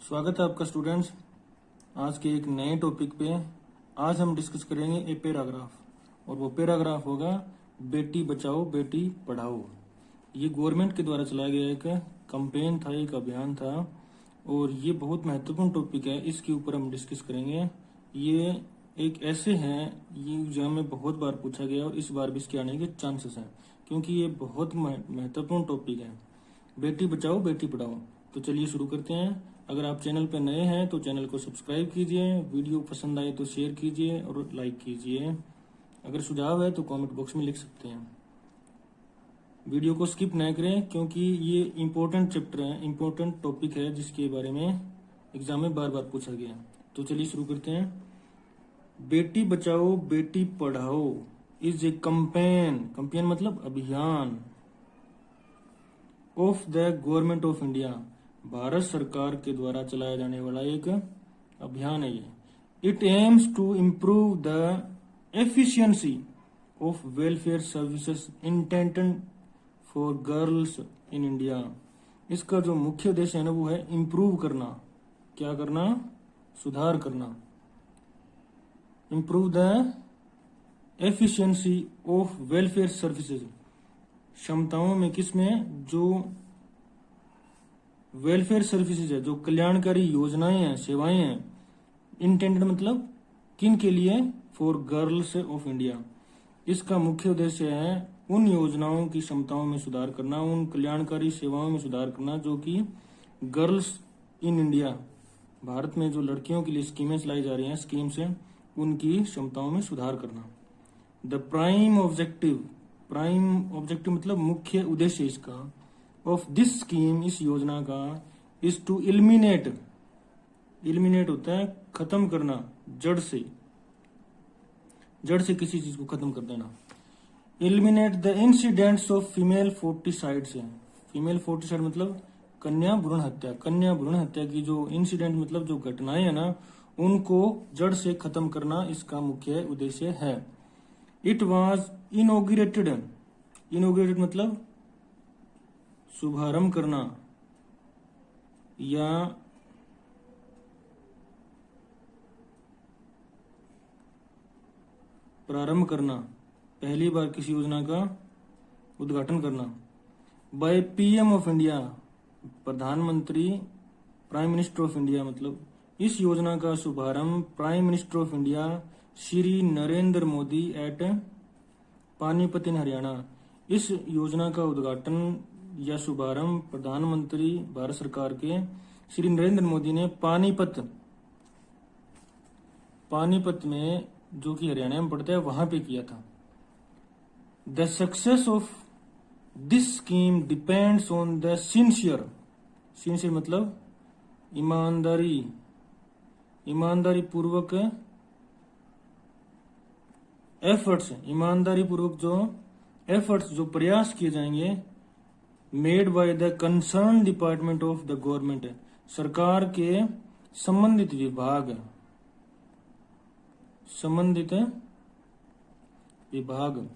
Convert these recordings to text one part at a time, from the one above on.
स्वागत है आपका स्टूडेंट्स आज के एक नए टॉपिक पे। आज हम डिस्कस करेंगे ए पैराग्राफ, और वो पैराग्राफ होगा बेटी बचाओ बेटी पढ़ाओ। ये गवर्नमेंट के द्वारा चलाया गया एक कैंपेन था, एक अभियान था, और ये बहुत महत्वपूर्ण टॉपिक है। इसके ऊपर हम डिस्कस करेंगे। ये एक ऐसे हैं, ये एग्जाम में बहुत बार पूछा गया और इस बार भी इसके आने के चांसेस हैं, क्योंकि ये बहुत महत्वपूर्ण टॉपिक है। बेटी बचाओ बेटी पढ़ाओ। तो चलिए शुरू करते हैं। अगर आप चैनल पर नए हैं तो चैनल को सब्सक्राइब कीजिए, वीडियो पसंद आए तो शेयर कीजिए और लाइक कीजिए। अगर सुझाव है तो कमेंट बॉक्स में लिख सकते हैं। वीडियो को स्किप न करें, क्योंकि ये इम्पोर्टेंट चैप्टर है, इम्पोर्टेंट टॉपिक है, जिसके बारे में एग्जाम में बार बार पूछा गया। तो चलिए शुरू करते हैं। Beti Bachao Beti Padhao is a campaign मतलब अभियान of the government of India, Bharat सरकार के द्वारा चलाया जाने वाला एक अभियान है ये। It aims to improve the efficiency of welfare services intended for girls in India. इसका जो मुख्य उद्देश्य है ना, वो है इम्प्रूव करना। क्या करना? सुधार करना। Improve the efficiency of welfare services, क्षमताओं में, किसमें? जो वेलफेयर सर्विसेज है, जो कल्याणकारी योजनाएं हैं, सेवाएं हैं। इंटेंडेड मतलब किन के लिए? For girls of India. इसका मुख्य उद्देश्य है उन योजनाओं की क्षमताओं में सुधार करना, उन कल्याणकारी सेवाओं में सुधार करना जो कि गर्ल्स इन इंडिया, भारत में जो लड़कियों के लिए स्कीमें चलाई जा रही हैं, स्कीम्स हैं, उनकी क्षमताओं में सुधार करना। द प्राइम ऑब्जेक्टिव मतलब मुख्य उद्देश्य इसका, ऑफ दिस स्कीम, इस योजना का, इज टू एलिमिनेट होता है खत्म करना, जड़ से किसी चीज को खत्म कर देना। Eliminate the incidents of female foeticide से, फीमेल फोर्टिसाइड मतलब कन्या भ्रूण हत्या की जो इंसिडेंट मतलब जो घटनाएं है ना, उनको जड़ से खत्म करना इसका मुख्य उद्देश्य है। इट वॉज इनॉग्रेटेड मतलब शुभारंभ करना या प्रारंभ करना, पहली बार किसी योजना का उद्घाटन करना। बाय पीएम ऑफ इंडिया, प्रधानमंत्री, प्राइम मिनिस्टर ऑफ इंडिया, मतलब इस योजना का शुभारंभ prime minister of India Shri Narendra Modi at Panipat in Haryana. इस योजना का उद्घाटन या शुभारंभ प्रधानमंत्री भारत सरकार के श्री नरेंद्र मोदी ने पानीपत में, जो कि हरियाणा में पड़ता है, वहां पे किया था। The success of this scheme depends on the sincere मतलब ईमानदारी पूर्वक एफर्ट्स, जो प्रयास किए जाएंगे, made by the concern department of the government, सरकार के संबंधित विभाग।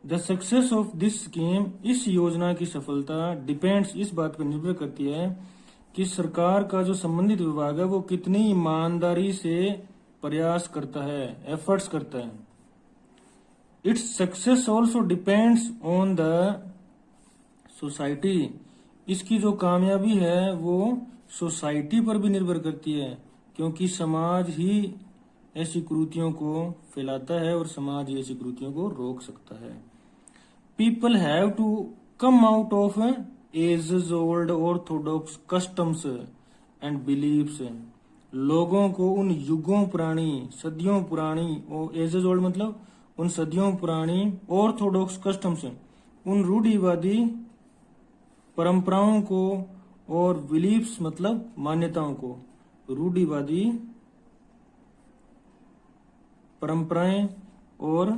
The success of this scheme, इस योजना की सफलता, डिपेंड्स, इस बात पर निर्भर करती है कि सरकार का जो संबंधित विभाग है वो कितनी ईमानदारी से प्रयास करता है, एफर्ट्स करता है। Its success also depends on the society, इसकी जो कामयाबी है वो सोसाइटी पर भी निर्भर करती है, क्योंकि समाज ही ऐसी कुरीतियों को फैलाता है और समाज ही ऐसी कुरीतियों को रोक सकता है। People have to come out of ages old orthodox customs and beliefs, लोगों को उन युगों पुरानी, सदियों पुरानी, और एजेस ओल्ड मतलब उन सदियों पुरानी, ऑर्थोडॉक्स कस्टम्स, उन रूढ़िवादी परंपराओं को, और बिलीफ्स मतलब मान्यताओं को, रूढ़िवादी परंपराएं और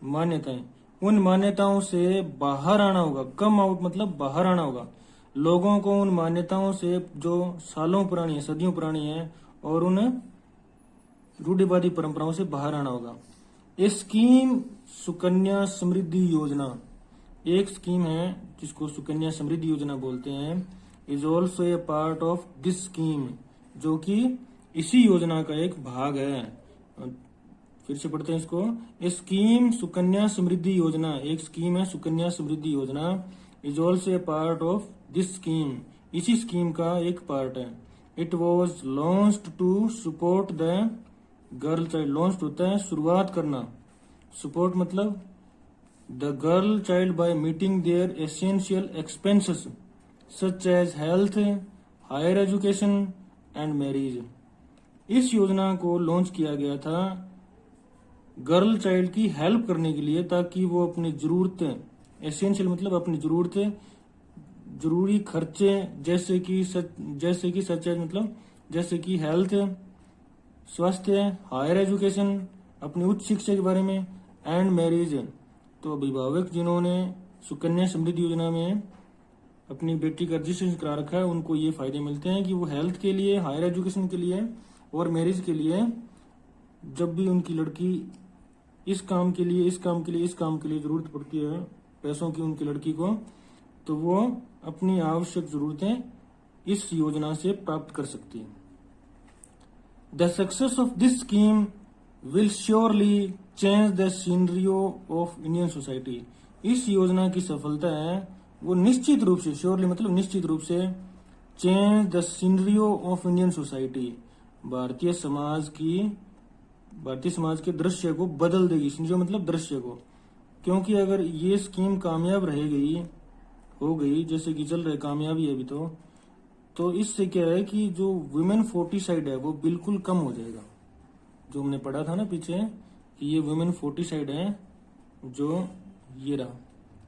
मान्यताएं, उन मान्यताओं से बाहर आना होगा। कम आउट मतलब बाहर आना होगा। लोगों को उन मान्यताओं से जो सालों पुरानी है, सदियों पुरानी है, और उन रूढ़िवादी परंपराओं से बाहर आना होगा। ये स्कीम सुकन्या समृद्धि योजना, एक स्कीम है जिसको सुकन्या समृद्धि योजना बोलते हैं। Is also a part of this scheme, जो कि इसी योजना का एक भाग है। फिर से पढ़ते हैं इसको। ए स्कीम सुकन्या समृद्धि योजना, एक स्कीम है Sukanya Samriddhi Yojana, is also a part of this scheme, इसी स्कीम का एक पार्ट है। It was launched to support the girl child, launched होता है शुरुआत करना, सपोर्ट मतलब the girl child by meeting their essential expenses such as health, higher education and marriage. इस योजना को लॉन्च किया गया था गर्ल चाइल्ड की हेल्प करने के लिए, ताकि वो अपनी जरूरतें, एसेंशियल मतलब अपनी जरूरतें, जरूरी खर्चे जैसे कि सच एज मतलब जैसे कि हेल्थ, स्वास्थ्य, हायर एजुकेशन अपनी उच्च शिक्षा के बारे में, एंड मैरिज। तो अभिभावक जिन्होंने सुकन्या समृद्धि योजना में अपनी बेटी का रजिस्ट्रेशन करा रखा है, उनको ये फायदे मिलते हैं कि वो हेल्थ के लिए, हायर एजुकेशन के लिए और मैरिज के लिए, जब भी उनकी लड़की इस काम के लिए जरूरत पड़ती है पैसों की उनकी लड़की को, तो वो अपनी आवश्यक जरूरतें इस योजना से प्राप्त कर सकती है। The success of this scheme will surely change the scenario of Indian society. इस योजना की सफलता है वो निश्चित रूप से, श्योरली मतलब निश्चित रूप से, change the scenario of Indian society, Bharatiya Samaj के दृश्य को बदल देगी। सीनरियो मतलब दृश्य को, क्योंकि अगर ये स्कीम कामयाब हो गई जैसे कि चल रहे, कामयाबी है अभी तो इससे क्या है कि जो वुमेन फोर्टिसाइड है वो बिल्कुल कम हो जाएगा। जो हमने पढ़ा था ना पीछे कि ये वुमेन फोर्टिसाइड है, जो ये रहा,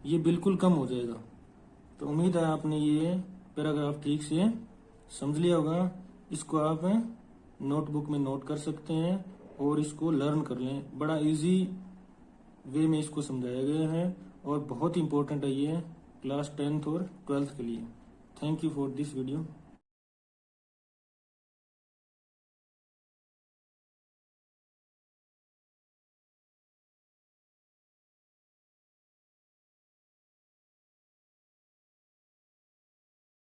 ये बिल्कुल कम हो जाएगा। तो उम्मीद है आपने ये पैराग्राफ ठीक से समझ लिया होगा। इसको आप नोटबुक में नोट कर सकते हैं और इसको लर्न कर लें। बड़ा इजी वे में इसको समझाया गया है और बहुत इंपॉर्टेंट है ये क्लास 10th और 12th के लिए। Thank you for this video.